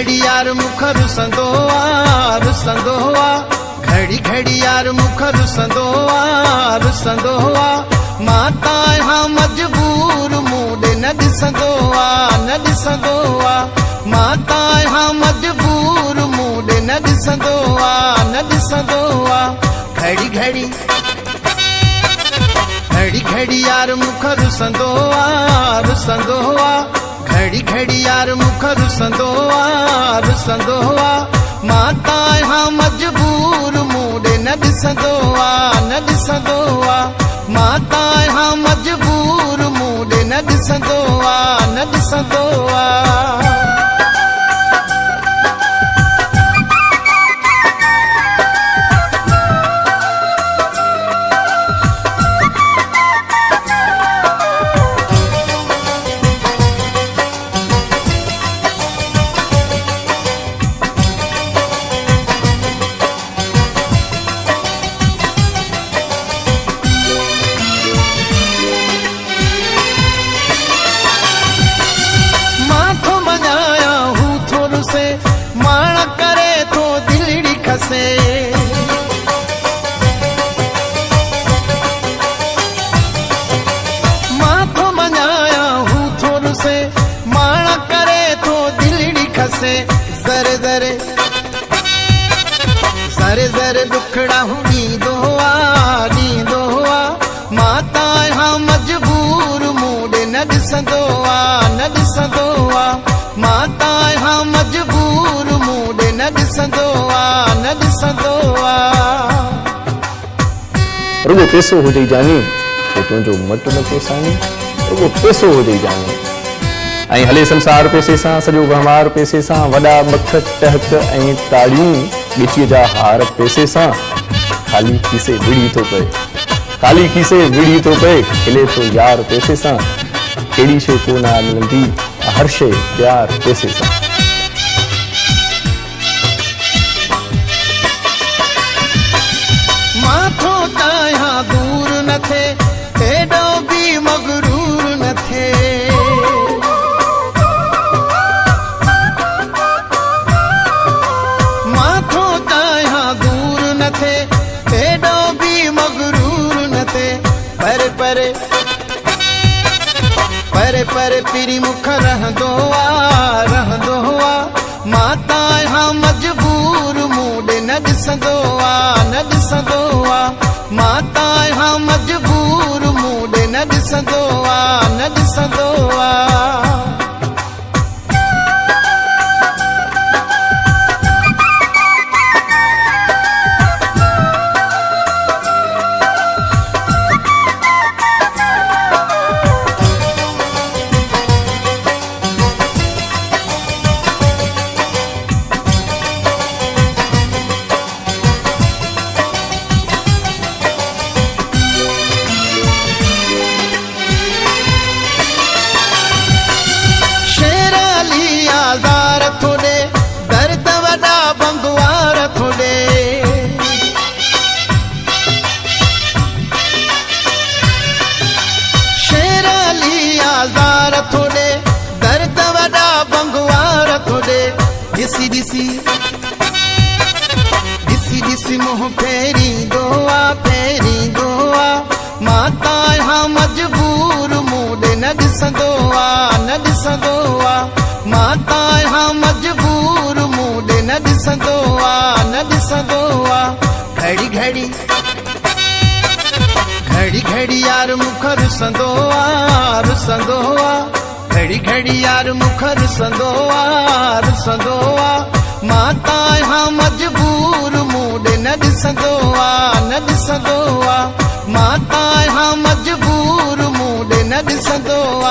घड़ी यार मुख रुसंदो आ घड़ी घड़ी यार मुख रुसंदो आ माता हाँ मजबूर मूडे न ॾिसंदो आ माता हाँ मजबूर मूडे न ॾिसंदो आ घड़ी घड़ी घड़ी घड़ी यार मुख रुसंदो आ घड़ी घड़ी यार मुख रुसंदो आ माता हाँ मजबूर मूडे न ॾिसंदो आ माता हाँ मजबूर मूडे न ॾिसंदो आ माण करे तो दिलड़ी खसे माथो मनाया हूँ थोड़ से माण करे तो दिलड़ी खसे जरे जरे जरे जरे दुखड़ा हूँ नींदो आ माता हाँ मजबूर मूडे न ॾिसंदो आ माता हाँ मजबूर मूडे न ॾिसंदो आ रुगो पैसो हुजे जानी तो तुंहिंजो मट न पोसानी रुगो पैसो हुजे जानी ऐं हले संसार पैसे सां सॼो वहिंवार पैसे सां वॾा मख टहक ऐं ताड़ियूं ॻिचीअ जा हार पैसे सां खाली खीसे विड़ी थो पए खिले थो यार पैसे सां कहिड़ी शइ कोन मिलंदी हर शइ प्यार पैसे सां माथो ताया दूर न थे तेॾो बि मगरूर न थे माथो ताया दूर न थे तेॾो बि मगरूर न थे पर पिरी मुख रहंदो आ माता हाँ मजबूर मूडे न ॾिसंदो आ माता हाँ मजबूर मूडे न ॾिसंदो आ दिसी मोह फेरींदो आ माता हाँ मजबूर मूडे न ॾिसंदो आ माता हाँ मजबूर मूडे न ॾिसंदो आ घड़ी घड़ी घड़ी घड़ी यार मुख रुसंदो आ घड़ी घड़ी यार मुख रुसंदो आ माता हाँ मजबूर मूडे न ॾिसंदो आ माता हाँ मजबूर मूडे न ॾिसंदो आ